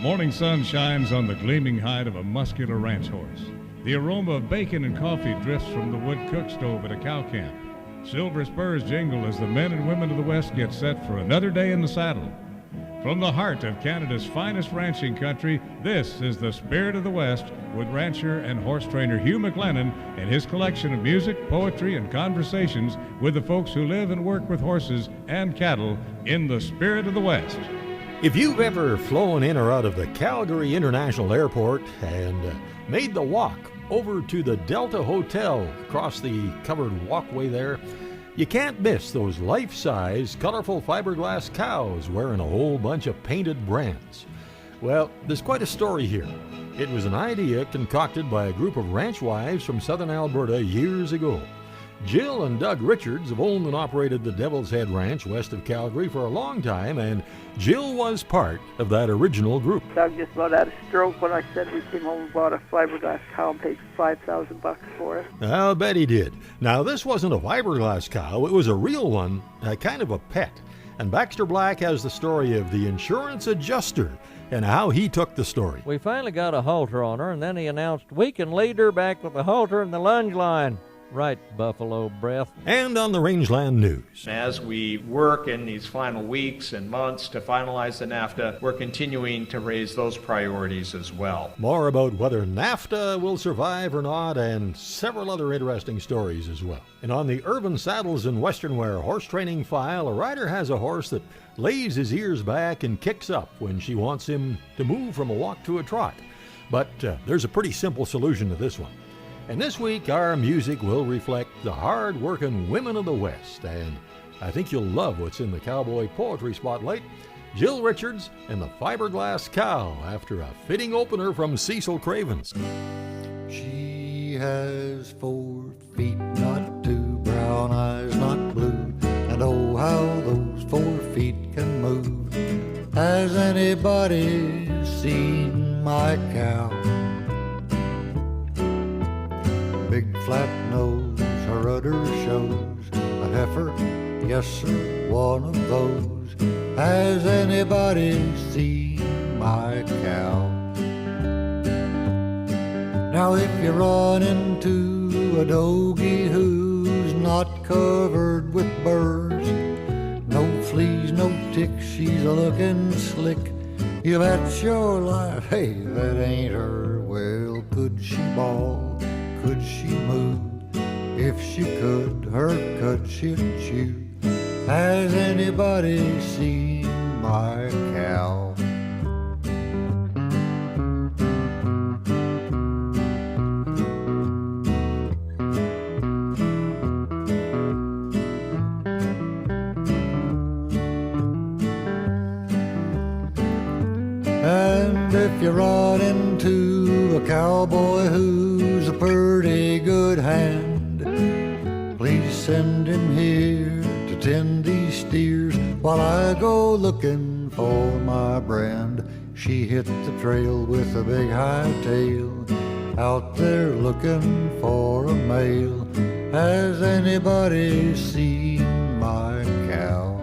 morning sun shines on the gleaming hide of a muscular ranch horse. The aroma of bacon and coffee drifts from the wood cook stove at a cow camp. Silver spurs jingle as the men and women of the West get set for another day in the saddle. From the heart of Canada's finest ranching country, this is the Spirit of the West with rancher and horse trainer Hugh McLennan and his collection of music, poetry, and conversations with the folks who live and work with horses and cattle in the Spirit of the West. If you've ever flown in or out of the Calgary International Airport and made the walk over to the Delta Hotel across the covered walkway there, you can't miss those life-size, colorful fiberglass cows wearing a whole bunch of painted brands. Well, there's quite a story here. It was an idea concocted by a group of ranch wives from southern Alberta years ago. Jill and Doug Richards have owned and operated the Devil's Head Ranch west of Calgary for a long time, and Jill was part of that original group. Doug just about had a stroke when I said we came home and bought a fiberglass cow and paid $5,000 for it. I'll bet he did. Now, this wasn't a fiberglass cow. It was a real one, kind of a pet. And Baxter Black has the story of the insurance adjuster and how he took the story. We finally got a halter on her, and then he announced, "We can lead her back with the halter and the lunge line." Right, Buffalo Breath. And on the Rangeland News. As we work in these final weeks and months to finalize the NAFTA, we're continuing to raise those priorities as well. More about whether NAFTA will survive or not, and several other interesting stories as well. And on the Urban Saddles and Western Wear horse training file, a rider has a horse that lays his ears back and kicks up when she wants him to move from a walk to a trot. But there's a pretty simple solution to this one. And this week, our music will reflect the hard-working women of the West. And I think you'll love what's in the Cowboy Poetry Spotlight. Jill Richards and the Fiberglass Cow after a fitting opener from Cecil Cravens. She has 4 feet, not 2, brown eyes, not blue. And oh, how those 4 feet can move. Has anybody seen my cow? Big flat nose, her udder shows a heifer, yes sir, one of those. Has anybody seen my cow? Now if you run into a dogie who's not covered with burrs, no fleas, no ticks, she's a-looking slick, you bet your life, hey, that ain't her. Well, could she bawl? Could she move? If she could, her cut she'd chew. Has anybody seen my cow? And if you run into a cowboy who's a pretty good hand, please send him here to tend these steers while I go looking for my brand. She hit the trail with a big high tail, out there looking for a male. Has anybody seen my cow?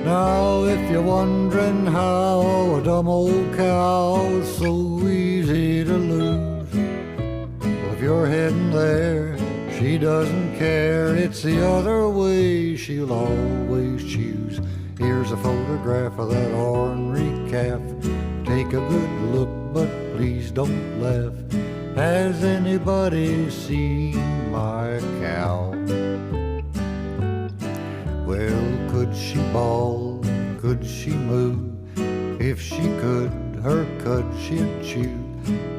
Now if you're wondering how a dumb old cow is so easy to lose, well, if you're heading there, she doesn't care. It's the other way she'll always choose. Here's a photograph of that ornery calf. Take a good look, but please don't laugh. Has anybody seen my cow? Well, could she bawl? Could she move? If she could, her cud she'd chew.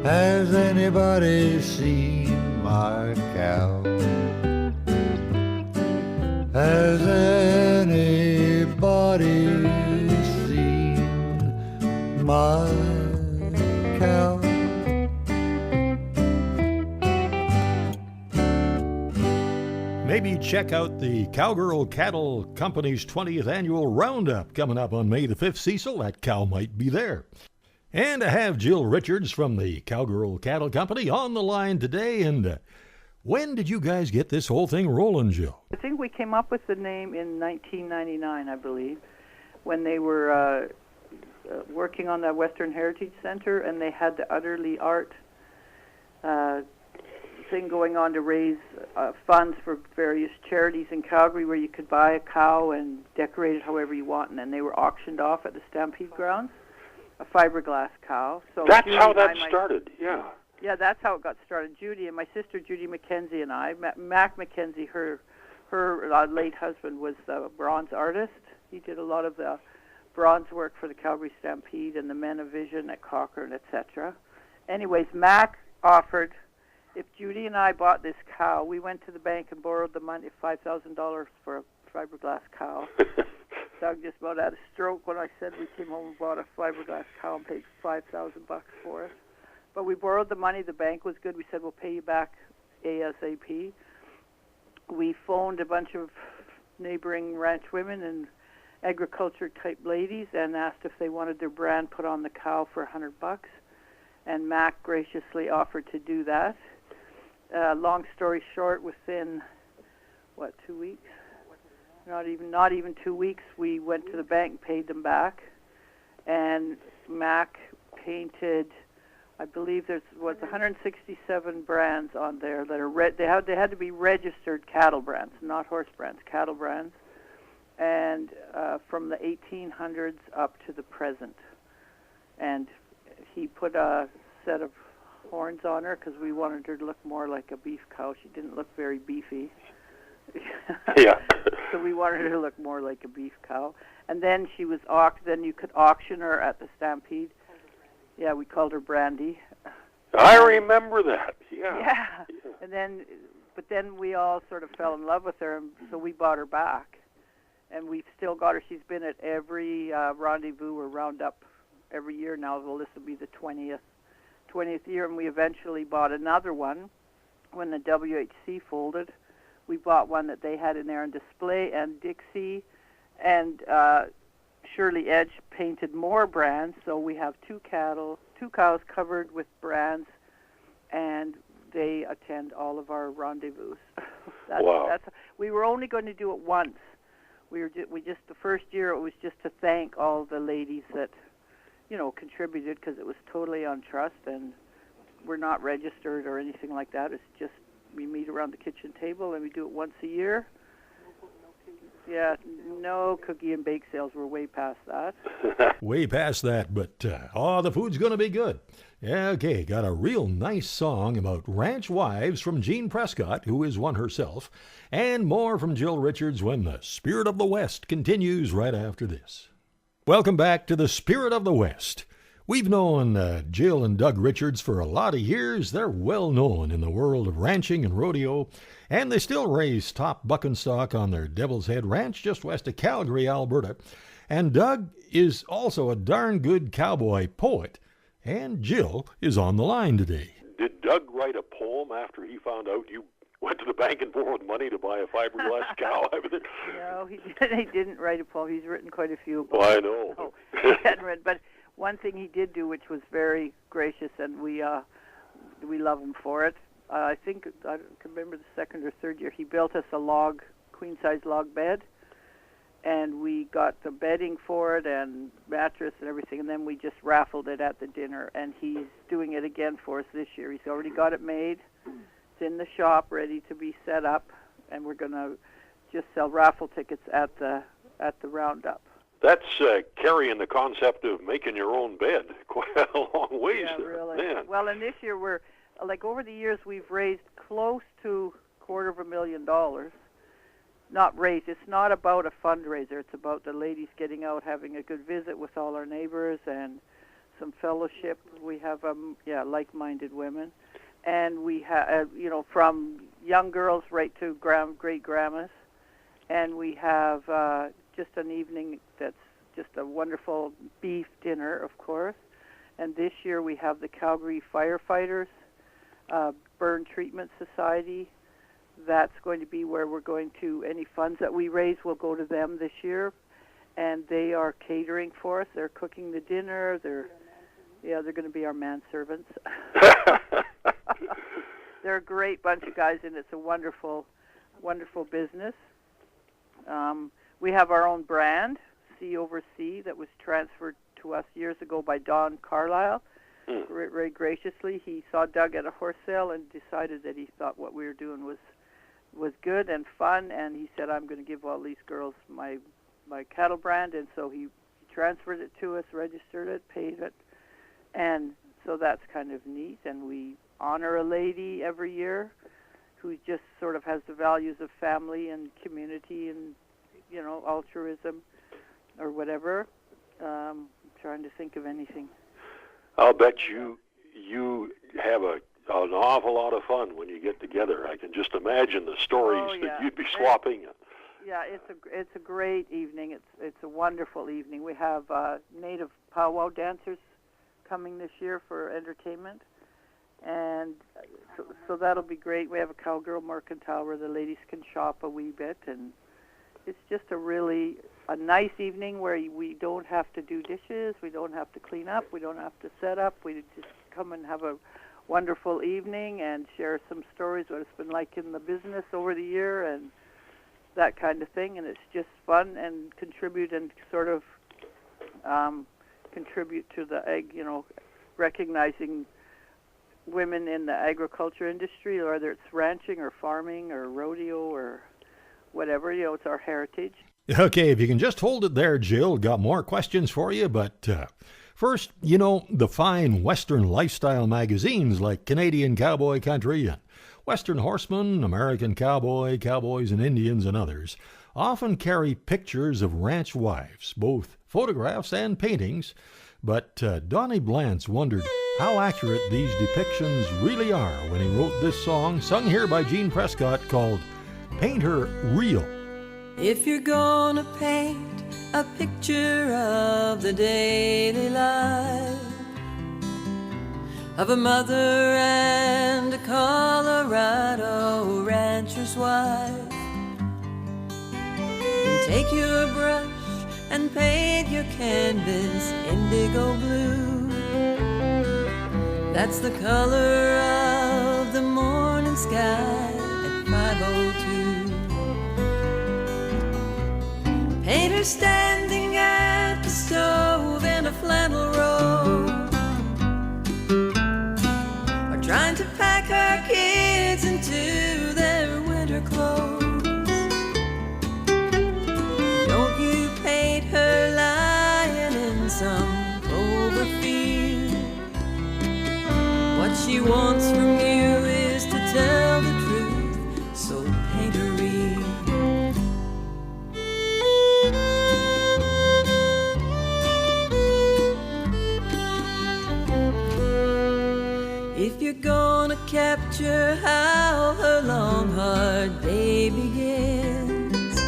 Has anybody seen my cow? Has anybody seen my cow? Maybe check out the Cowgirl Cattle Company's 20th annual roundup coming up on May the 5th, Cecil. That cow might be there. And I have Jill Richards from the Cowgirl Cattle Company on the line today. And when did you guys get this whole thing rolling, Jill? I think we came up with the name in 1999, I believe, when they were working on the Western Heritage Center, and they had the Utterly Art thing going on to raise funds for various charities in Calgary, where you could buy a cow and decorate it however you want, and then they were auctioned off at the Stampede grounds, a fiberglass cow. So that's Judy how that started, yeah. Yeah, that's how it got started. Judy and my sister Judy Mackenzie and I, Mac Mackenzie, her late husband was the bronze artist. He did a lot of the bronze work for the Calgary Stampede and the Men of Vision at Cochrane, etc. Anyways, Mac offered, if Judy and I bought this cow, we went to the bank and borrowed the money, $5,000 for a fiberglass cow. Doug just about had a stroke when I said we came home and bought a fiberglass cow and paid $5,000 for it. But we borrowed the money. The bank was good. We said, we'll pay you back ASAP. We phoned a bunch of neighboring ranch women and agriculture-type ladies and asked if they wanted their brand put on the cow for $100. And Mac graciously offered to do that. Long story short, within, 2 weeks? Not even 2 weeks, we went to the bank and paid them back. And Mac painted, I believe there was 167 brands on there that are they had to be registered cattle brands, not horse brands, cattle brands, and from the 1800s up to the present. And he put a set of horns on her because we wanted her to look more like a beef cow. She didn't look very beefy. Yeah. So we wanted her to look more like a beef cow. And then she was then you could auction her at the Stampede. Yeah, we called her Brandy. I remember that. Yeah. Yeah. But then we all sort of fell in love with her, and so we bought her back. And we've still got her. She's been at every rendezvous or roundup every year now. Well, this will be the 20th year, and we eventually bought another one when the WHC folded. We bought one that they had in there on display, and Dixie and Shirley Edge painted more brands, so we have two cows covered with brands, and they attend all of our rendezvous. Wow. We were only going to do it once. The first year it was just to thank all the ladies that, contributed, because it was totally on trust, and we're not registered or anything like that. It's just we meet around the kitchen table, and we do it once a year. Yeah, no cookie and bake sales. We're way past that. Way past that, but the food's going to be good. Yeah, okay, got a real nice song about ranch wives from Jean Prescott, who is one herself, and more from Jill Richards when the Spirit of the West continues right after this. Welcome back to the Spirit of the West. We've known Jill and Doug Richards for a lot of years. They're well known in the world of ranching and rodeo, and they still raise top bucking stock on their Devil's Head Ranch just west of Calgary, Alberta. And Doug is also a darn good cowboy poet, and Jill is on the line today. Did Doug write a poem after he found out you went to the bank and borrowed money to buy a fiberglass cow? No, he didn't write a poem. He's written quite a few. Well, I know. No, he hadn't read, but one thing he did do, which was very gracious, and we love him for it. I think I can remember the second or third year he built us a queen-size log bed, and we got the bedding for it and mattress and everything, and then we just raffled it at the dinner. And he's doing it again for us this year. He's already got it made. It's in the shop, ready to be set up, and we're going to just sell raffle tickets at the roundup. That's carrying the concept of making your own bed quite a long ways. Yeah, really. Man. Well, and this year we're, over the years we've raised close to $250,000. Not raised. It's not about a fundraiser. It's about the ladies getting out, having a good visit with all our neighbors and some fellowship. We have, like-minded women. And we have, from young girls right to great-grandmas. And we have just an evening that's just a wonderful beef dinner, of course. And this year we have the Calgary Firefighters Burn Treatment Society. That's going to be where we're going to, any funds that we raise will go to them this year. And they are catering for us. They're cooking the dinner. Yeah, they're going to be our manservants. They're a great bunch of guys, and it's a wonderful, wonderful business. We have our own brand, Sea Over Sea, that was transferred to us years ago by Don Carlisle. Very graciously, he saw Doug at a horse sale and decided that he thought what we were doing was good and fun, and he said, I'm going to give all these girls my cattle brand, and so he transferred it to us, registered it, paid it, and so that's kind of neat. And we honor a lady every year who just sort of has the values of family and community and, you know, altruism or whatever. I'm trying to think of anything. I'll bet you have an awful lot of fun when you get together. I can just imagine the stories that you'd be swapping. Yeah, it's a great evening. It's a wonderful evening. We have native powwow dancers coming this year for entertainment, and so that'll be great. We have a cowgirl mercantile where the ladies can shop a wee bit, and it's just a nice evening where we don't have to do dishes, we don't have to clean up, we don't have to set up. We just come and have a wonderful evening and share some stories, what it's been like in the business over the year and that kind of thing. And it's just fun and contribute to the egg, you know, recognizing women in the agriculture industry, whether it's ranching or farming or rodeo or whatever. You know, it's our heritage. Okay, if you can just hold it there, Jill, got more questions for you, but first, you know, the fine Western lifestyle magazines like Canadian Cowboy Country and Western Horseman, American Cowboy, Cowboys and Indians and others often carry pictures of ranch wives, both photographs and paintings, but Donnie Blantz wondered how accurate these depictions really are when he wrote this song, sung here by Gene Prescott, called Paint Her Real. If you're gonna paint a picture of the daily life of a mother and a Colorado rancher's wife, then take your brush and paint your canvas indigo blue. That's the color of the morning sky at 5:02. Paint her standing at the stove in a flannel robe, or trying to pack her kids into their winter clothes. Don't you paint her lying in some clover field. What she wants from you is to tell the truth, so paint her real. If you're gonna capture how her long hard day begins,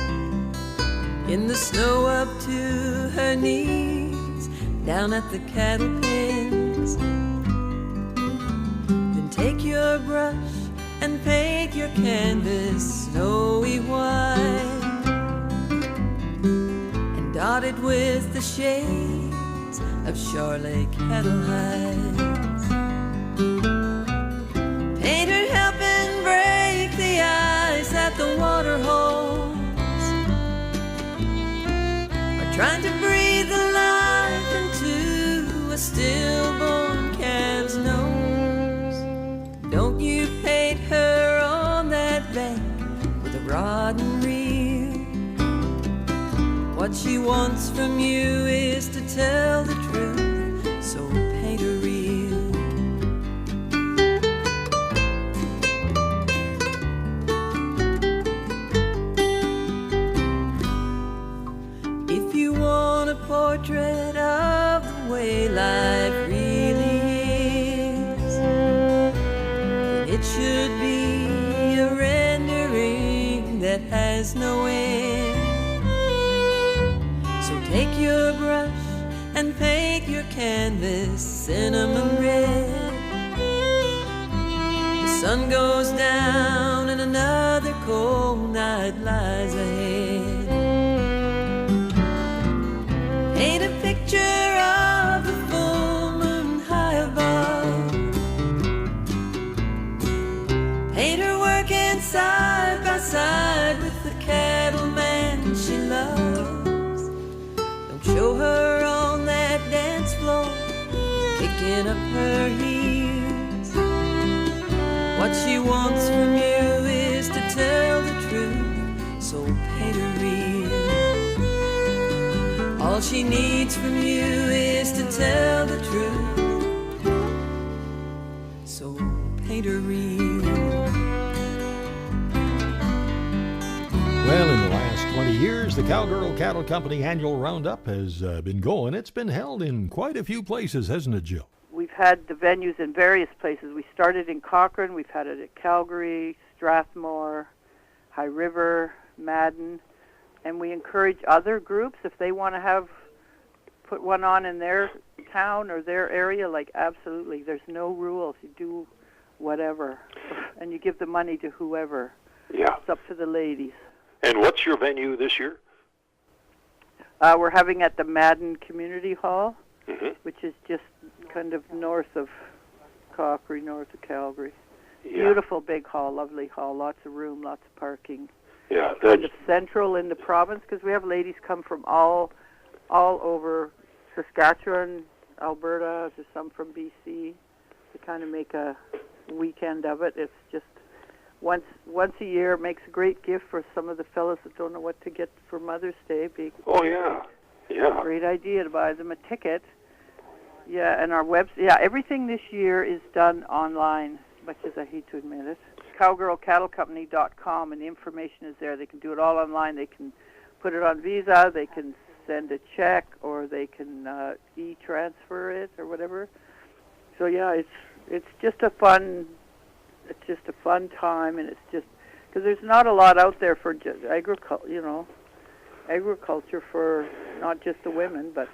in the snow up to her knees, down at the cattle pens, then take your brush and paint your canvas snowy white, and dot it with the shades of Charlotte cattle hides. Paint her helping break the ice at the water holes, or trying to breathe the life into a stillborn calf's nose. Don't you paint her on that bank with a rod and reel. What she wants from you is to tell the truth, so paint her real. Portrait of the way life really is, then it should be a rendering that has no end. So take your brush and paint your canvas cinnamon red. The sun goes down and another cold night lies ahead. Paint a picture of the full moon pin up her heels. What she wants from you is to tell the truth, so pay her real. All she needs from you is to tell the truth, so pay her real. Well, in the last 20 years, the Cowgirl Cattle Company annual roundup has been going. It's been held in quite a few places, hasn't it, Jill? We've had the venues in various places. We started in Cochrane. We've had it at Calgary, Strathmore, High River, Madden. And we encourage other groups, if they want to put one on in their town or their area, like absolutely. There's no rules. You do whatever. And you give the money to whoever. Yeah. It's up to the ladies. And what's your venue this year? We're having at the Madden Community Hall, which is just kind of north of Cochrane, north of Calgary. Yeah. Beautiful big hall, lovely hall, lots of room, lots of parking. Yeah, kind of central in the province, because we have ladies come from all over Saskatchewan, Alberta, there's some from BC, to kind of make a weekend of it. It's just once a year. Makes a great gift for some of the fellas that don't know what to get for Mother's Day. Oh, yeah. Yeah. Great idea to buy them a ticket. Yeah, and our everything this year is done online, much as I hate to admit it. cowgirlcattlecompany.com, and the information is there. They can do it all online. They can put it on Visa, they can send a check, or they can e-transfer it or whatever. So yeah, it's just a fun time, and it's just because there's not a lot out there for agriculture for not just the women, but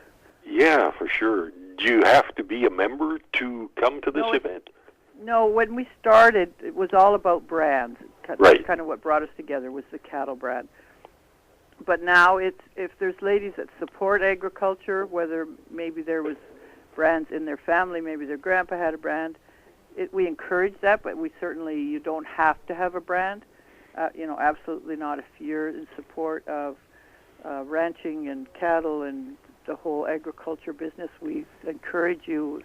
yeah, for sure. Do you have to be a member to come to this event? No, when we started, it was all about brands. Right. That's kind of what brought us together was the cattle brand. But now if there's ladies that support agriculture, whether maybe there was brands in their family, maybe their grandpa had a brand, we encourage that, but you don't have to have a brand. Absolutely not. If you're in support of ranching and cattle and the whole agriculture business, we encourage you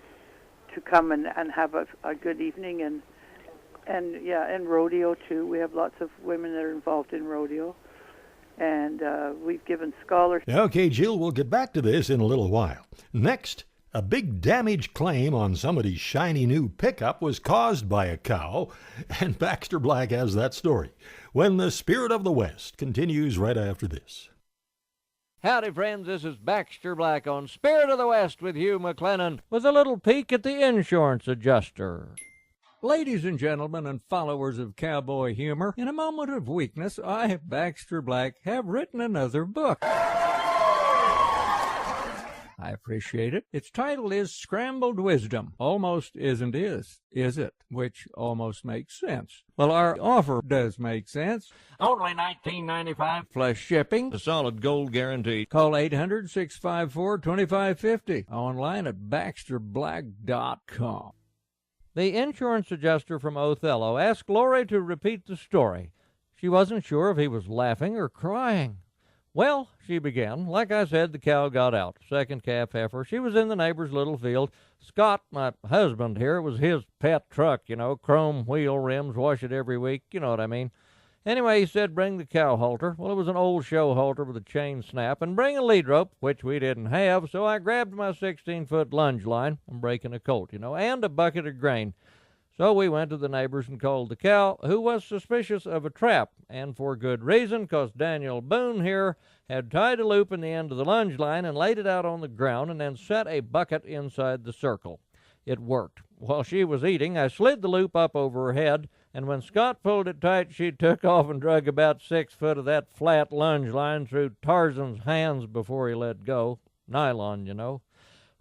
to come and have a good evening, and rodeo too. We have lots of women that are involved in rodeo, and we've given scholarships. Okay, Jill, we'll get back to this in a little while. Next, a big damage claim on somebody's shiny new pickup was caused by a cow, and Baxter Black has that story when the Spirit of the West continues right after this. Howdy, friends. This is Baxter Black on Spirit of the West with Hugh McLennan with a little peek at the insurance adjuster. Ladies and gentlemen and followers of cowboy humor, in a moment of weakness, I, Baxter Black, have written another book. I appreciate it. Its title is Scrambled Wisdom. Almost isn't is it? Which almost makes sense. Well, our offer does make sense. Only $19.95 plus shipping. A solid gold guarantee. Call 800-654-2550. Online at BaxterBlack.com. The insurance adjuster from Othello asked Lori to repeat the story. She wasn't sure if he was laughing or crying. Well, she began. Like I said, the cow got out. Second calf heifer. She was in the neighbor's little field. Scott, my husband here, was his pet truck, chrome wheel rims, wash it every week, you know what I mean. Anyway, he said bring the cow halter. Well, it was an old show halter with a chain snap, and bring a lead rope, which we didn't have, so I grabbed my 16-foot lunge line. I'm breaking a colt, and a bucket of grain. So we went to the neighbors and called the cow, who was suspicious of a trap, and for good reason, 'cause Daniel Boone here had tied a loop in the end of the lunge line and laid it out on the ground and then set a bucket inside the circle. It worked. While she was eating, I slid the loop up over her head, and when Scott pulled it tight, she took off and drug about 6 foot of that flat lunge line through Tarzan's hands before he let go. Nylon,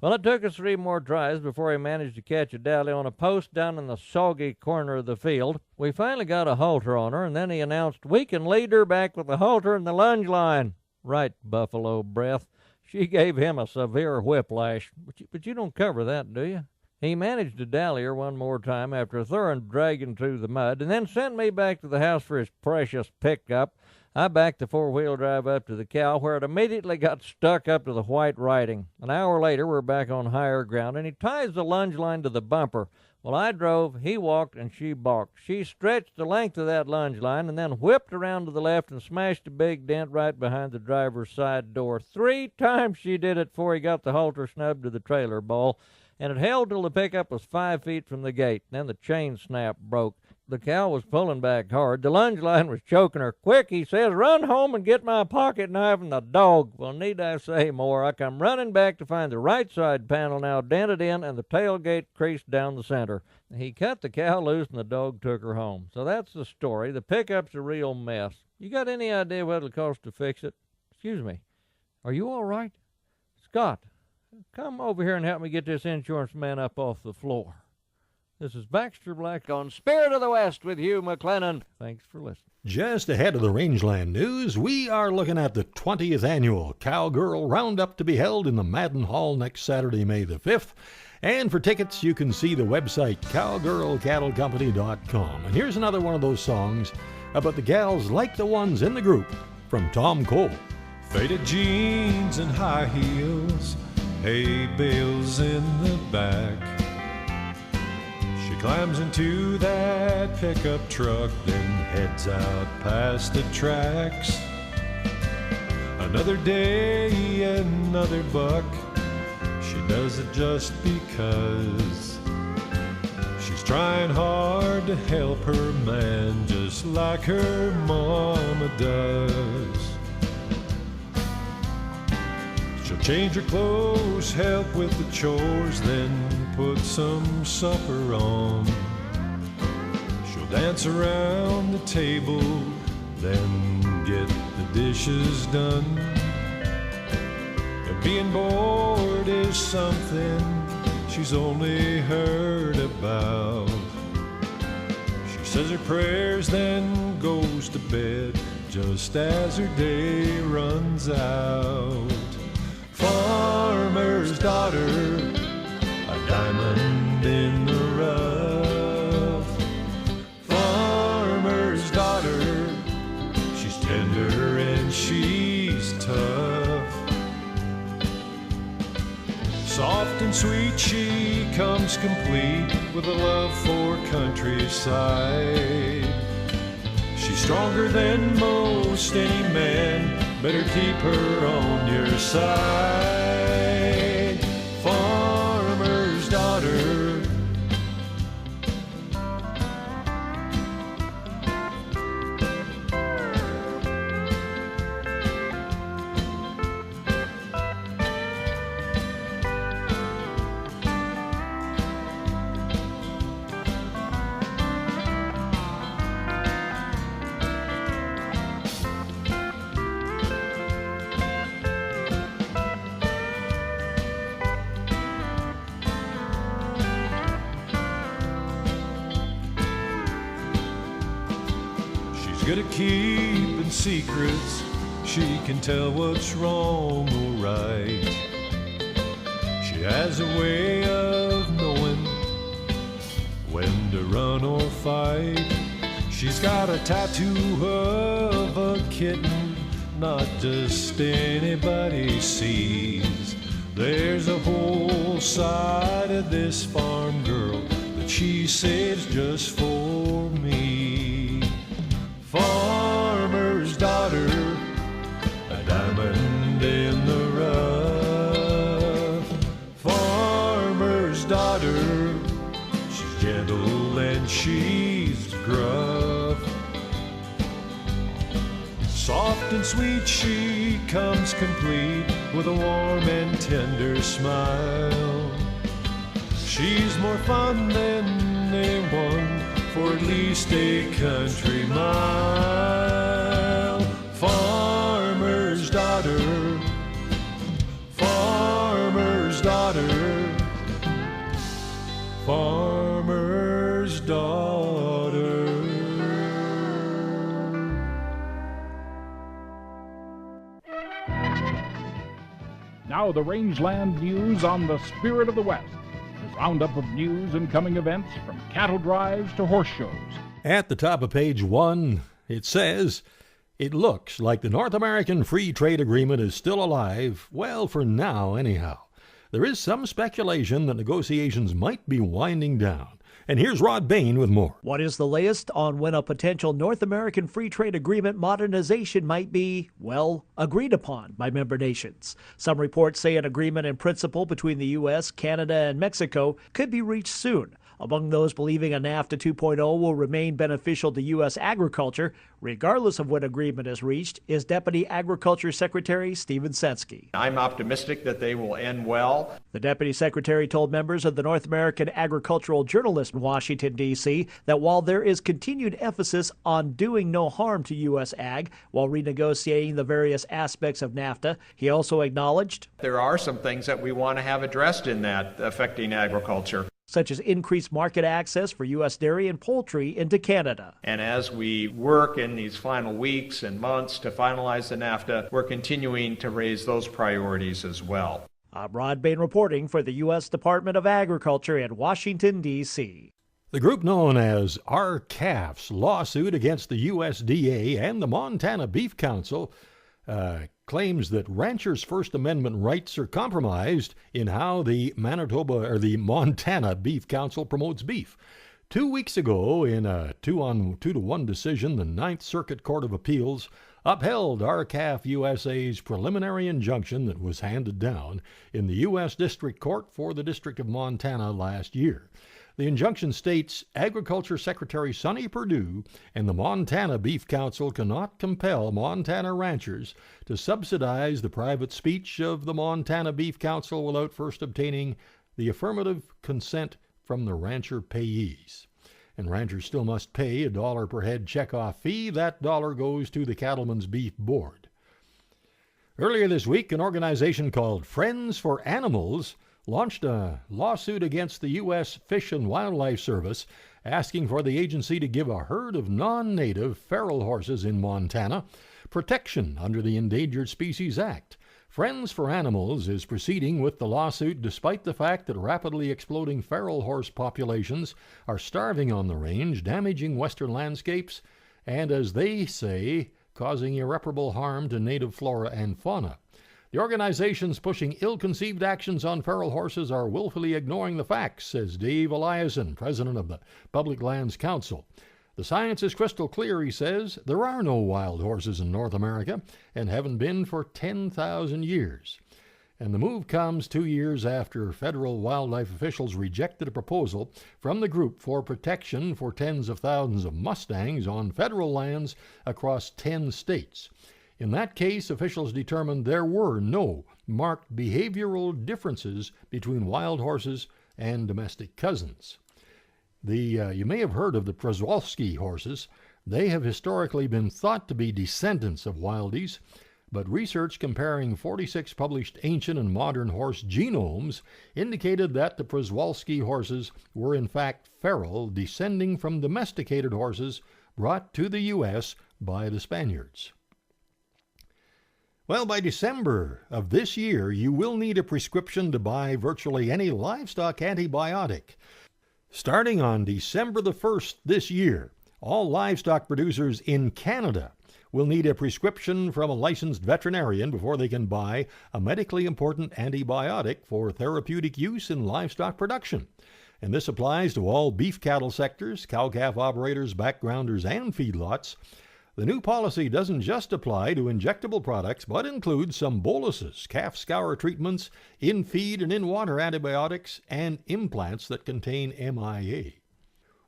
Well, it took us 3 more tries before he managed to catch a dally on a post down in the soggy corner of the field. We finally got a halter on her, and then he announced, "We can lead her back with the halter and the lunge line." Right, buffalo breath. She gave him a severe whiplash. But you don't cover that, do you? He managed to dally her one more time after a thorough dragging through the mud, and then sent me back to the house for his precious pickup. I backed the four-wheel drive up to the cow, where it immediately got stuck up to the white writing. An hour later, we're back on higher ground, and he ties the lunge line to the bumper. Well, I drove, he walked, and she balked. She stretched the length of that lunge line and then whipped around to the left and smashed a big dent right behind the driver's side door. 3 times she did it before he got the halter snubbed to the trailer ball, and it held till the pickup was 5 feet from the gate. Then the chain snap broke. The cow was pulling back hard. The lunge line was choking her. "Quick," he says, "run home and get my pocket knife and the dog." Well, need I say more? I come running back to find the right side panel now dented in and the tailgate creased down the center. He cut the cow loose and the dog took her home. So that's the story. The pickup's a real mess. You got any idea what it'll cost to fix it? Excuse me. Are you all right? Scott, come over here and help me get this insurance man up off the floor. This is Baxter Black on Spirit of the West with Hugh McLennan. Thanks for listening. Just ahead of the Rangeland News, we are looking at the 20th Annual Cowgirl Roundup to be held in the Madden Hall next Saturday, May the 5th. And for tickets, you can see the website cowgirlcattlecompany.com. And here's another one of those songs about the gals like the ones in the group from Tom Cole. Faded jeans and high heels, hay bales in the back. She climbs into that pickup truck, then heads out past the tracks. Another day, another buck. She does it just because she's trying hard to help her man, just like her mama does. She'll change her clothes, help with the chores, then put some supper on. She'll dance around the table, then get the dishes done. And being bored is something she's only heard about. She says her prayers, then goes to bed just as her day runs out. Farmer's daughter, a diamond in the rough. Farmer's daughter, she's tender and she's tough. Soft and sweet she comes complete with a love for countryside. She's stronger than most any man, better keep her on your side. Farmer's daughter. Good at keeping secrets, she can tell what's wrong or right. She has a way of knowing when to run or fight. She's got a tattoo of a kitten, not just anybody sees. There's a whole side of this farm girl that she saves just for me. Farmer's daughter, a diamond in the rough. Farmer's daughter, she's gentle and she's gruff. Soft and sweet she comes complete with a warm and tender smile. She's more fun than anyone for at least a country mile. Farmer's daughter, farmer's daughter, farmer's daughter. Now the Rangeland News on the Spirit of the West. Roundup of news and coming events from cattle drives to horse shows. At the top of page 1, it says, It looks like the North American Free Trade Agreement is still alive, well, for now anyhow. There is some speculation that negotiations might be winding down. And here's Rod Bain with more. What is the latest on when a potential North American Free Trade Agreement modernization might be, well, agreed upon by member nations? Some reports say an agreement in principle between the U.S., Canada, and Mexico could be reached soon. Among those believing a NAFTA 2.0 will remain beneficial to U.S. agriculture, regardless of what agreement is reached, is Deputy Agriculture Secretary Stephen Sensky. I'm optimistic that they will end well. The Deputy Secretary told members of the North American Agricultural Journalists in Washington, D.C., that while there is continued emphasis on doing no harm to U.S. ag while renegotiating the various aspects of NAFTA, he also acknowledged there are some things that we want to have addressed in that affecting agriculture, such as increased market access for U.S. dairy and poultry into Canada. And as we work in these final weeks and months to finalize the NAFTA, we're continuing to raise those priorities as well. I'm Rod Bain reporting for the U.S. Department of Agriculture in Washington, D.C. The group known as RCAF's lawsuit against the USDA and the Montana Beef Council claims that ranchers' First Amendment rights are compromised in how the Montana Beef Council promotes beef. 2 weeks ago, in a 2-1 decision, the Ninth Circuit Court of Appeals upheld RCAF USA's preliminary injunction that was handed down in the U.S. District Court for the District of Montana last year. The injunction states Agriculture Secretary Sonny Perdue and the Montana Beef Council cannot compel Montana ranchers to subsidize the private speech of the Montana Beef Council without first obtaining the affirmative consent from the rancher payees. And ranchers still must pay $1 per head checkoff fee. That dollar goes to the Cattlemen's Beef Board. Earlier this week, an organization called Friends for Animals launched a lawsuit against the U.S. Fish and Wildlife Service, asking for the agency to give a herd of non-native feral horses in Montana protection under the Endangered Species Act. Friends for Animals is proceeding with the lawsuit despite the fact that rapidly exploding feral horse populations are starving on the range, damaging western landscapes, and, as they say, causing irreparable harm to native flora and fauna. The organizations pushing ill-conceived actions on feral horses are willfully ignoring the facts, says Dave Eliason, president of the Public Lands Council. The science is crystal clear, he says. There are no wild horses in North America and haven't been for 10,000 years. And the move comes 2 years after federal wildlife officials rejected a proposal from the group for protection for tens of thousands of mustangs on federal lands across 10 states. In that case, officials determined there were no marked behavioral differences between wild horses and domestic cousins. You may have heard of the Przewalski horses. They have historically been thought to be descendants of wildies, but research comparing 46 published ancient and modern horse genomes indicated that the Przewalski horses were in fact feral, descending from domesticated horses brought to the U.S. by the Spaniards. Well, by December of this year, you will need a prescription to buy virtually any livestock antibiotic. Starting on December the 1st this year, all livestock producers in Canada will need a prescription from a licensed veterinarian before they can buy a medically important antibiotic for therapeutic use in livestock production. And this applies to all beef cattle sectors, cow-calf operators, backgrounders, and feedlots. The new policy doesn't just apply to injectable products, but includes some boluses, calf scour treatments, in-feed and in-water antibiotics, and implants that contain MIA.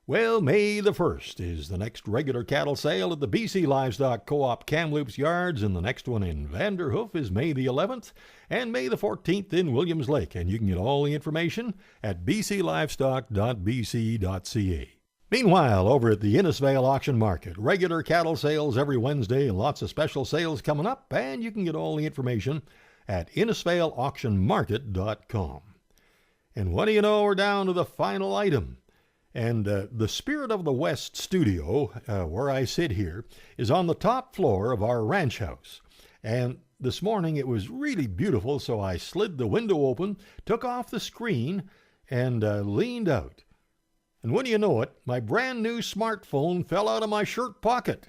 Well, May the 1st is the next regular cattle sale at the BC Livestock Co-op Kamloops Yards, and the next one in Vanderhoof is May the 11th, and May the 14th in Williams Lake. And you can get all the information at bclivestock.bc.ca. Meanwhile, over at the Innisfail Auction Market, regular cattle sales every Wednesday and lots of special sales coming up, and you can get all the information at InnisfailAuctionMarket.com. And what do you know, we're down to the final item. And the Spirit of the West studio, where I sit here, is on the top floor of our ranch house. And this morning it was really beautiful, so I slid the window open, took off the screen, and leaned out. And when you know it, my brand new smartphone fell out of my shirt pocket.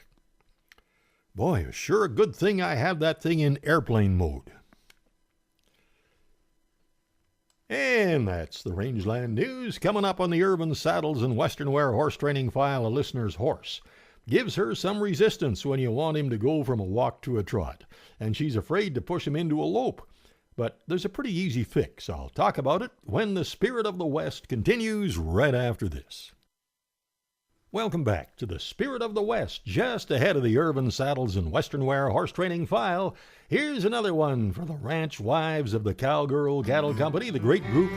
Boy, sure a good thing I have that thing in airplane mode. And that's the Rangeland News. Coming up on the Urban Saddles and Western Wear Horse Training File, a listener's horse gives her some resistance when you want him to go from a walk to a trot, and she's afraid to push him into a lope. But there's a pretty easy fix. I'll talk about it when the Spirit of the West continues right after this. Welcome back to the Spirit of the West, just ahead of the Urban Saddles and Western Wear Horse Training File. Here's another one for the ranch wives of the Cowgirl Cattle Company, the great group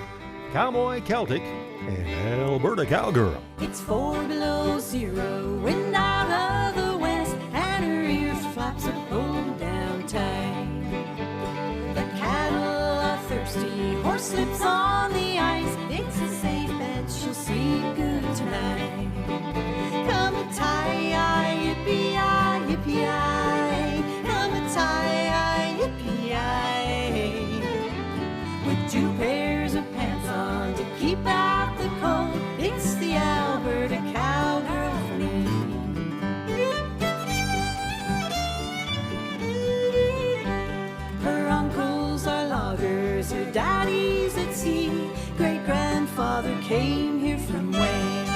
Cowboy Celtic and Alberta Cowgirl. It's 4 below zero, wind out of the west, and her ears flaps are pulled down tight. The cattle are thirsty, horse slips on the ice. It's a safe bet she'll sleep good tonight. Come a tie-yi, yippee-yi, yippee-yi. Come a tie-yi, yippee-yi. With 2 pairs of pants on to keep out the cold, it's the Alberta Cowgirl for me. Her uncles are loggers, her daddy's at sea. Great-grandfather came here from Wales.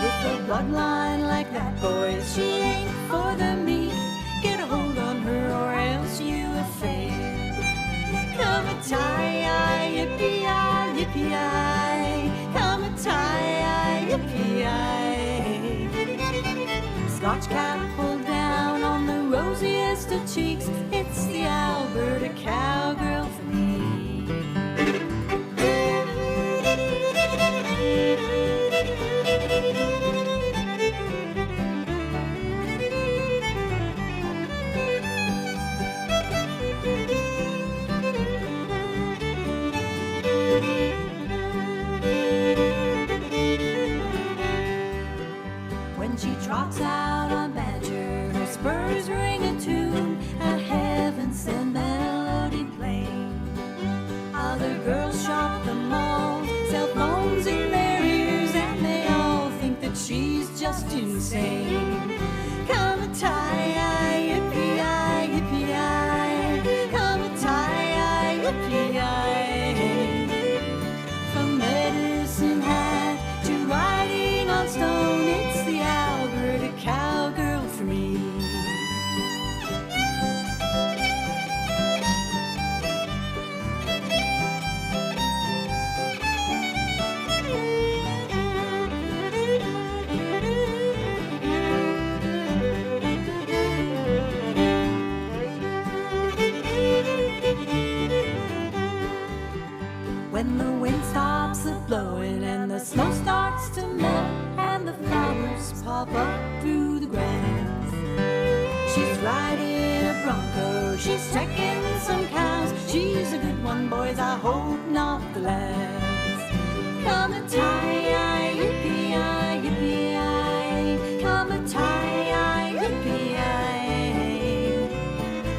With a bloodline like that, boys, she ain't for the meat. Get a hold on her or else you have failed. Come a tie-yi, yippee-yi, yippee-yi. Come a tie-yi, yippee-yi. Scotch cap pulled down on the rosiest of cheeks. It's the Alberta Cowgirl for me. When she trots out on Badger, her spurs ring a tune, a heaven-sent melody playing. Other girls shop the mall, sell phones in their ears, and they all think that she's just insane. Come a tie-yi, yippee-yi, yippee-yi. Come a tie-yi, yippee-yi. From Medicine Hat to riding on stone, it's the Alberta Cowgirl for me. When the wind stops a-blowing and the snow starts to melt and the flowers pop up through the grass, she's riding a bronco, she's checking some cows. She's a good one, boys, I hope not the last. Come a tie-yi, yippee-yi, yippee-yi. Come a tie-yi, yippee-yi.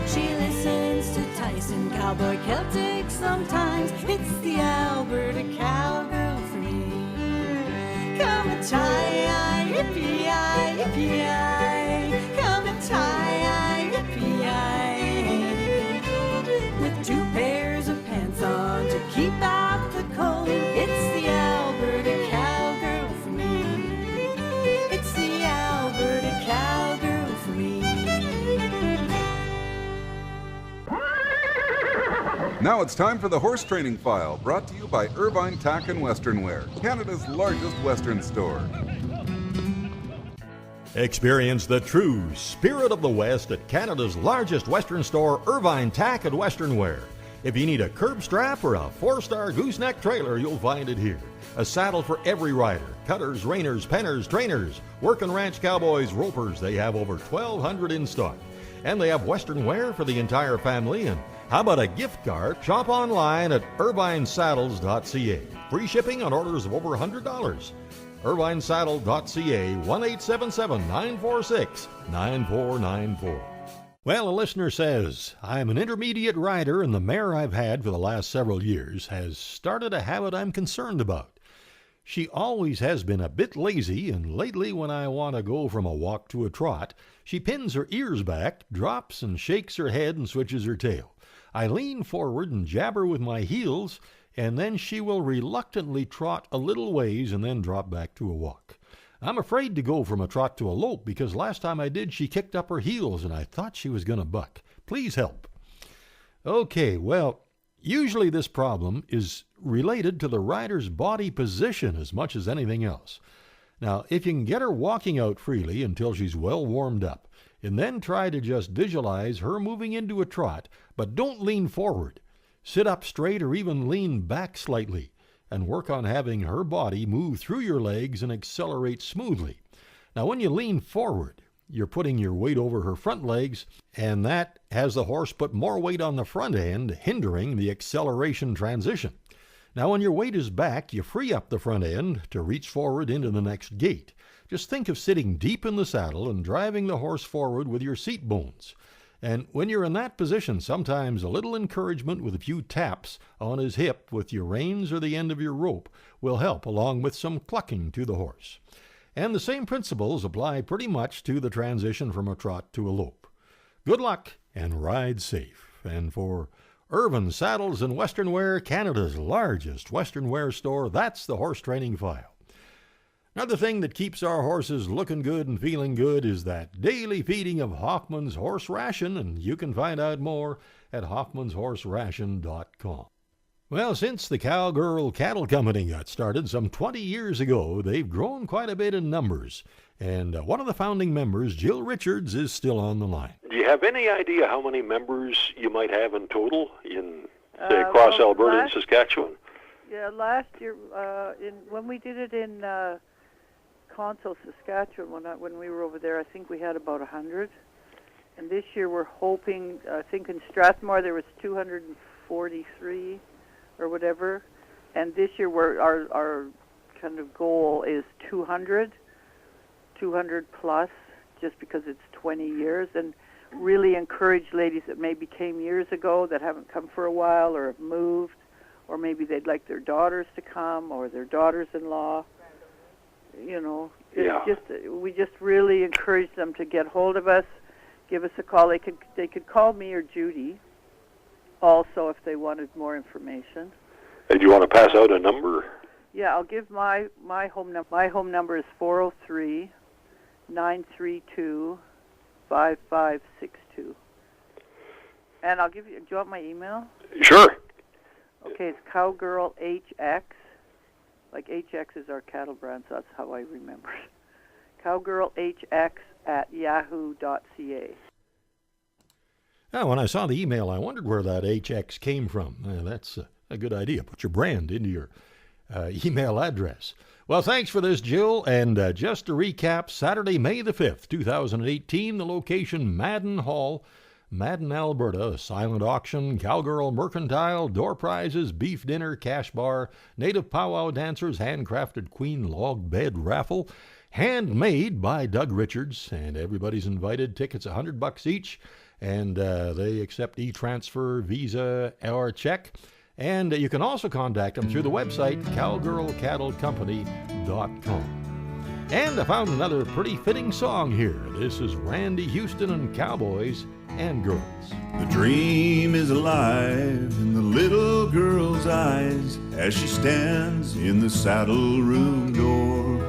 She listens to Tyson, Cowboy Celtic sometimes. It's the Alberta Cowgirl for me. Come a tie-yi, yippee-yi, yippee-yi. Come a tie-yi, yippee-yi. With 2 pairs of pants on to keep out the cold, it's the Alberta Cowgirl for me. It's the Alberta Cowgirl for me. Now it's time for the Horse Training File, brought to you by Irvine Tack and Western Wear, Canada's largest Western store. Experience the true Spirit of the West at Canada's largest Western store, Irvine Tack and Western Wear. If you need a curb strap or a 4-star gooseneck trailer, you'll find it here. A saddle for every rider. Cutters, reiners, penners, trainers, working ranch cowboys, ropers. They have over 1,200 in stock. And they have Western wear for the entire family. And how about a gift card? Shop online at irvinesaddles.ca. Free shipping on orders of over $100. irvinesaddle.ca, 1-877-946-9494. Well, a listener says, I'm an intermediate rider, and the mare I've had for the last several years has started a habit I'm concerned about. She always has been a bit lazy, and lately when I want to go from a walk to a trot, she pins her ears back, drops and shakes her head and switches her tail. I lean forward and jab her with my heels, and then she will reluctantly trot a little ways and then drop back to a walk. I'm afraid to go from a trot to a lope because last time I did, she kicked up her heels and I thought she was going to buck. Please help. Okay, well, usually this problem is related to the rider's body position as much as anything else. Now, if you can get her walking out freely until she's well warmed up, and then try to just visualize her moving into a trot, but don't lean forward. Sit up straight or even lean back slightly, and work on having her body move through your legs and accelerate smoothly. Now, when you lean forward, you're putting your weight over her front legs, and that has the horse put more weight on the front end, hindering the acceleration transition. Now, when your weight is back, you free up the front end to reach forward into the next gait. Just think of sitting deep in the saddle and driving the horse forward with your seat bones. And when you're in that position, sometimes a little encouragement with a few taps on his hip with your reins or the end of your rope will help, along with some clucking to the horse. And the same principles apply pretty much to the transition from a trot to a lope. Good luck and ride safe. And for Irvin Saddles and Western Wear, Canada's largest Western wear store, that's the Horse Training File. Another thing that keeps our horses looking good and feeling good is that daily feeding of Hoffman's Horse Ration, and you can find out more at hoffmanshorseration.com. Well, since the Cowgirl Cattle Company got started some 20 years ago, they've grown quite a bit in numbers. And one of the founding members, Jill Richards, is still on the line. Do you have any idea how many members you might have in total in, say, across Alberta and Saskatchewan? Yeah, last year, when we did it in Console, Saskatchewan, when we were over there, I think we had about 100. And this year we're hoping, I think in Strathmore there was 243 or whatever. And this year our kind of goal is 200 plus, just because it's 20 years. And really encourage ladies that maybe came years ago that haven't come for a while or have moved, or maybe they'd like their daughters to come or their daughters-in-law. You know, we just really encourage them to get hold of us, give us a call. They could call me or Judy also if they wanted more information. And do you want to pass out a number? Yeah, I'll give my home number. My home number is 403-932-5562. And I'll give you, do you want my email? Sure. Okay, it's cowgirlhx. Like HX is our cattle brand, so that's how I remember it. cowgirlhx@yahoo.ca. Now, when I saw the email, I wondered where that HX came from. That's a good idea. Put your brand into your email address. Well, thanks for this, Jill. And just to recap, Saturday, May the 5th, 2018, the location, Madden Hall, Madden, Alberta, a silent auction, cowgirl mercantile, door prizes, beef dinner, cash bar, native powwow dancers, handcrafted queen log bed raffle, handmade by Doug Richards, and everybody's invited. Tickets $100 each, and they accept e-transfer, Visa, or check. And you can also contact them through the website cowgirlcattlecompany.com. And I found another pretty fitting song here. This is Randy Houston and Cowboys and Girls. The dream is alive in the little girl's eyes as she stands in the saddle room door.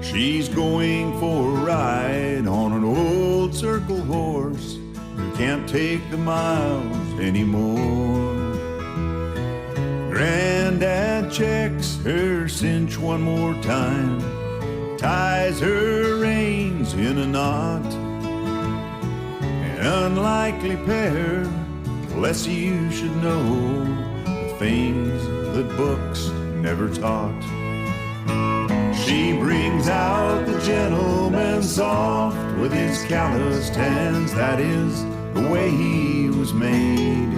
She's going for a ride on an old circle horse who can't take the miles anymore. Granddad checks her cinch one more time, ties her reins in a knot. An unlikely pair, less you should know the things that books never taught. She brings out the gentleman soft with his calloused hands, that is the way he was made.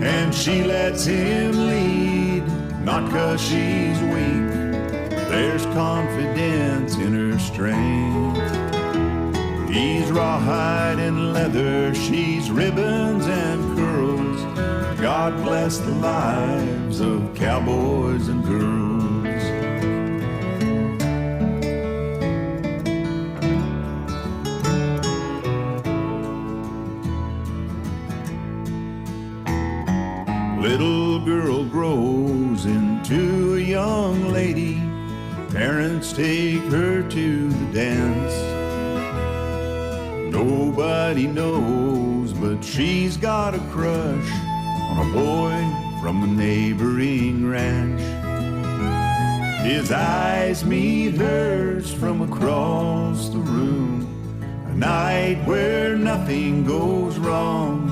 And she lets him lead, not 'cause she's weak, there's confidence in her strength. He's rawhide and leather, she's ribbons and curls. God bless the lives of cowboys and girls. Little girl grows into a young lady. Parents take her to the dance. Nobody knows, but she's got a crush on a boy from a neighboring ranch. His eyes meet hers from across the room, a night where nothing goes wrong.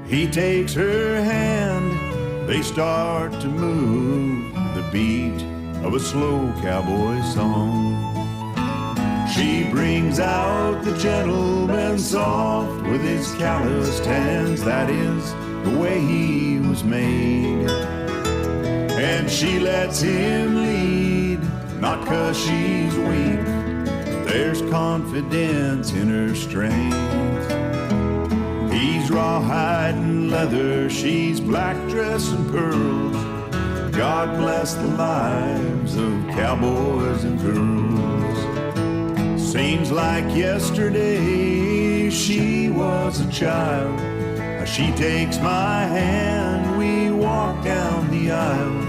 He takes her hand, they start to move to the beat of a slow cowboy song. She brings out the gentleman soft with his calloused hands. That is the way he was made. And she lets him lead, not 'cause she's weak. There's confidence in her strength. He's rawhide and leather, she's black dress and pearls. God bless the lives of cowboys and girls. Seems like yesterday she was a child. She takes my hand, we walk down the aisle.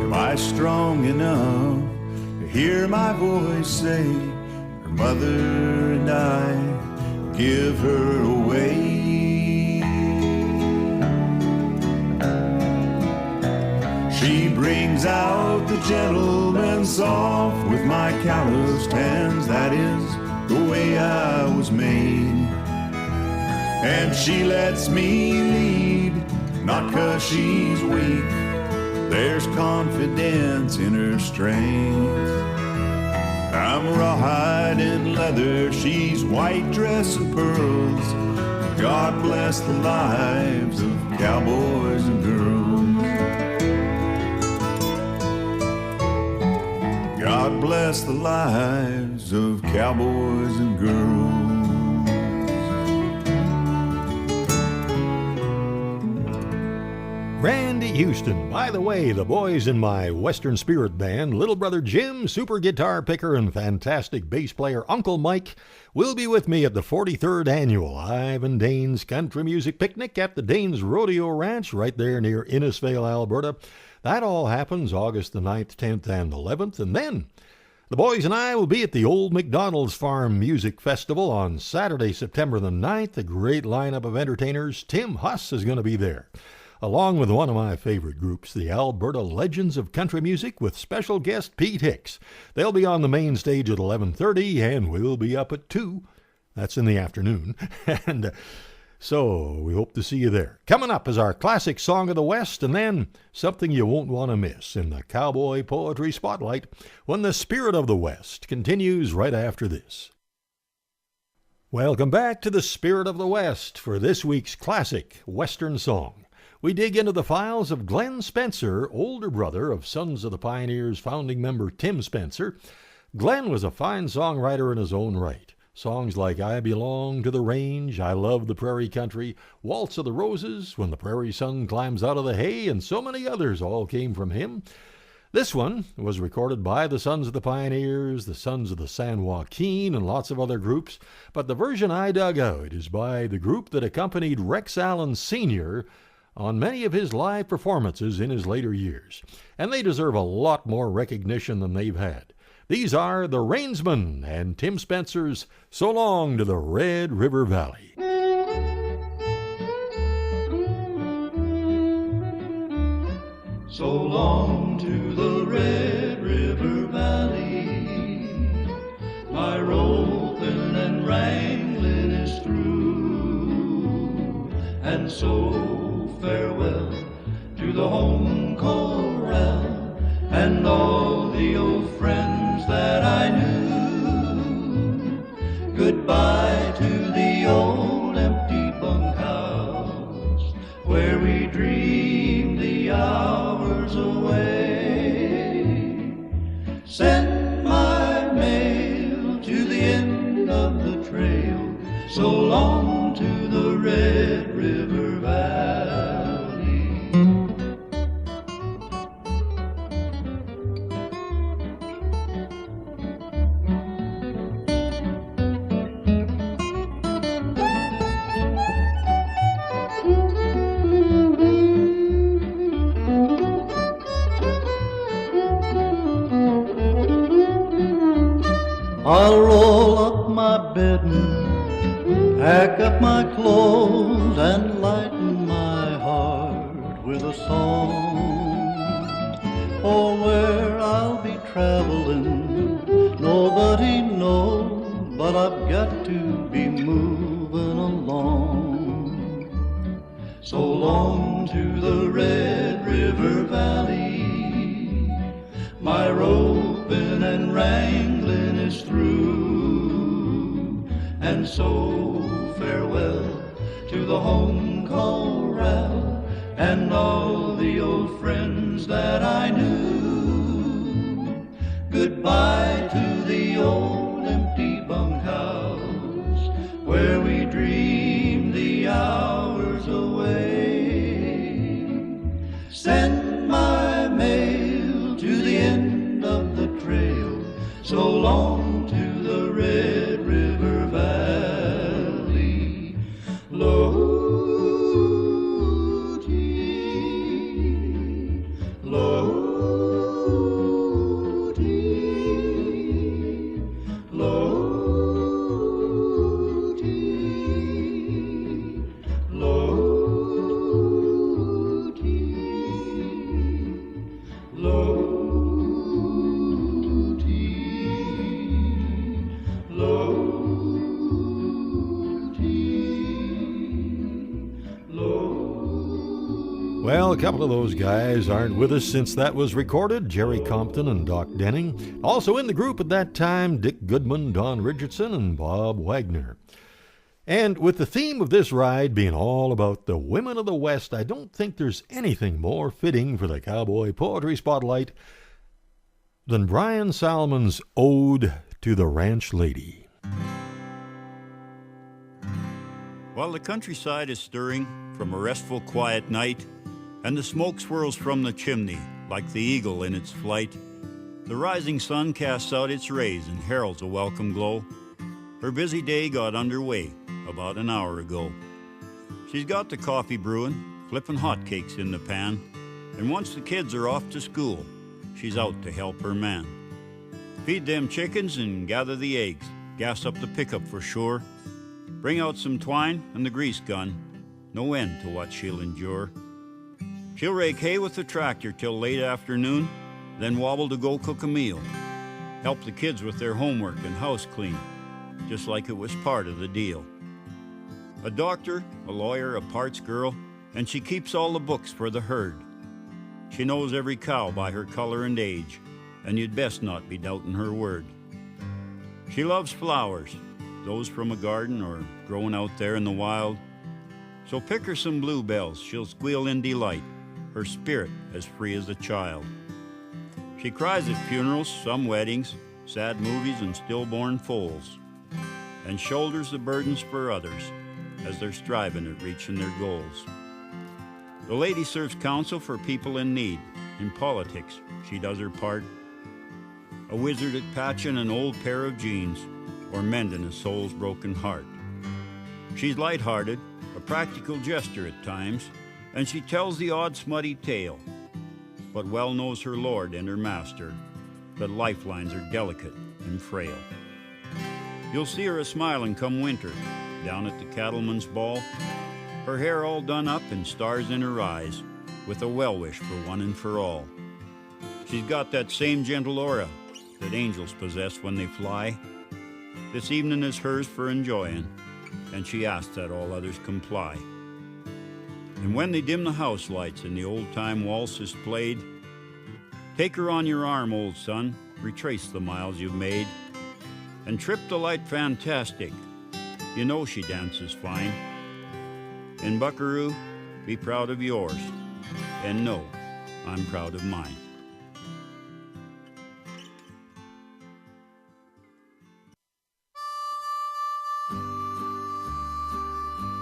Am I strong enough to hear my voice say, her mother and I give her away? She brings out the gentleman soft with my calloused hands. That is the way I was made. And she lets me lead, not 'cause she's weak. There's confidence in her strength. I'm rawhide and leather, she's white dress and pearls. God bless the lives of cowboys and girls. God bless the lives of cowboys and girls. Randy Houston. By the way, the boys in my Western Spirit Band, little brother Jim, super guitar picker, and fantastic bass player Uncle Mike, will be with me at the 43rd Annual Ivan Danes Country Music Picnic at the Danes Rodeo Ranch right there near Innisfail, Alberta. That all happens August the 9th, 10th, and 11th. And then the boys and I will be at the Old McDonald's Farm Music Festival on Saturday, September the 9th. A great lineup of entertainers. Tim Huss is going to be there, along with one of my favorite groups, the Alberta Legends of Country Music, with special guest Pete Hicks. They'll be on the main stage at 11:30, and we'll be up at 2. That's in the afternoon. And so we hope to see you there. Coming up is our classic Song of the West, and then something you won't want to miss in the Cowboy Poetry Spotlight when the Spirit of the West continues right after this. Welcome back to the Spirit of the West for this week's classic Western song. We dig into the files of Glenn Spencer, older brother of Sons of the Pioneers founding member Tim Spencer. Glenn was a fine songwriter in his own right. Songs like I Belong to the Range, I Love the Prairie Country, Waltz of the Roses, When the Prairie Sun Climbs Out of the Hay, and so many others all came from him. This one was recorded by the Sons of the Pioneers, the Sons of the San Joaquin, and lots of other groups, but the version I dug out is by the group that accompanied Rex Allen Sr. on many of his live performances in his later years, and they deserve a lot more recognition than they've had. These are the Rainsmen and Tim Spencer's So Long to the Red River Valley. So long to the Red River Valley, my roping and wrangling is through, and so farewell to the home corral and all the old friends that I knew. Goodbye to the old empty bunkhouse where we dreamed the hours away. Send my mail to the end of the trail. So long to the Red River Valley. I'll roll up my bedding, pack up my clothes, and lighten my heart with a song. Oh, where I'll be traveling, nobody knows, but I've got to be moving along. So long to the Red River Valley, my roping and wrangling is through, and so farewell to the home corral and all the old friends that I knew. Goodbye to the old empty bunkhouse where we dreamed the hours away. Send my mail to the end of the trail, so long to the Red River Valley. Lodi, Lodi, Lodi, Lodi, Well, a couple of those guys aren't with us since that was recorded. Jerry Compton and Doc Denning. Also in the group at that time, Dick Goodman, Don Richardson, and Bob Wagner. And with the theme of this ride being all about the women of the West, I don't think there's anything more fitting for the Cowboy Poetry Spotlight than Brian Salmon's Ode to the Ranch Lady. While the countryside is stirring from a restful, quiet night, and the smoke swirls from the chimney like the eagle in its flight, the rising sun casts out its rays and heralds a welcome glow. Her busy day got underway about an hour ago. She's got the coffee brewing, flipping hotcakes in the pan, and once the kids are off to school, she's out to help her man. Feed them chickens and gather the eggs, gas up the pickup for sure, bring out some twine and the grease gun, no end to what she'll endure. She'll rake hay with the tractor till late afternoon, then wobble to go cook a meal, help the kids with their homework and house clean, just like it was part of the deal. A doctor, a lawyer, a parts girl, and she keeps all the books for the herd. She knows every cow by her color and age, and you'd best not be doubting her word. She loves flowers, those from a garden or growing out there in the wild. So pick her some bluebells, she'll squeal in delight, her spirit as free as a child. She cries at funerals, some weddings, sad movies and stillborn foals, and shoulders the burdens for others as they're striving at reaching their goals. The lady serves counsel for people in need. In politics, she does her part. A wizard at patching an old pair of jeans or mending a soul's broken heart. She's lighthearted, a practical jester at times, and she tells the odd smutty tale, but well knows her lord and her master, that lifelines are delicate and frail. You'll see her a-smiling come winter, down at the cattleman's ball, her hair all done up and stars in her eyes, with a well-wish for one and for all. She's got that same gentle aura that angels possess when they fly. This evening is hers for enjoying, and she asks that all others comply. And when they dim the house lights and the old-time waltz is played, take her on your arm, old son, retrace the miles you've made, and trip the light fantastic. You know she dances fine. And Buckaroo, be proud of yours, and know I'm proud of mine.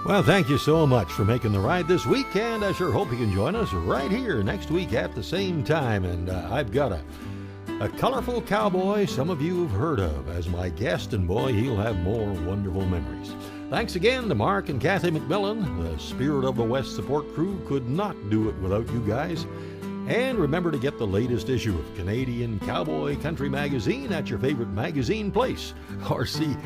Well, thank you so much for making the ride this week, and I sure hope you can join us right here next week at the same time. And I've got a colorful cowboy some of you have heard of as my guest, and boy, he'll have more wonderful memories. Thanks again to Mark and Kathy McMillan. The Spirit of the West support crew could not do it without you guys. And remember to get the latest issue of Canadian Cowboy Country Magazine at your favorite magazine place, or see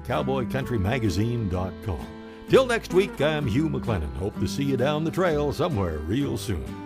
cowboycountrymagazine.com. Till next week, I'm Hugh McLennan. Hope to see you down the trail somewhere real soon.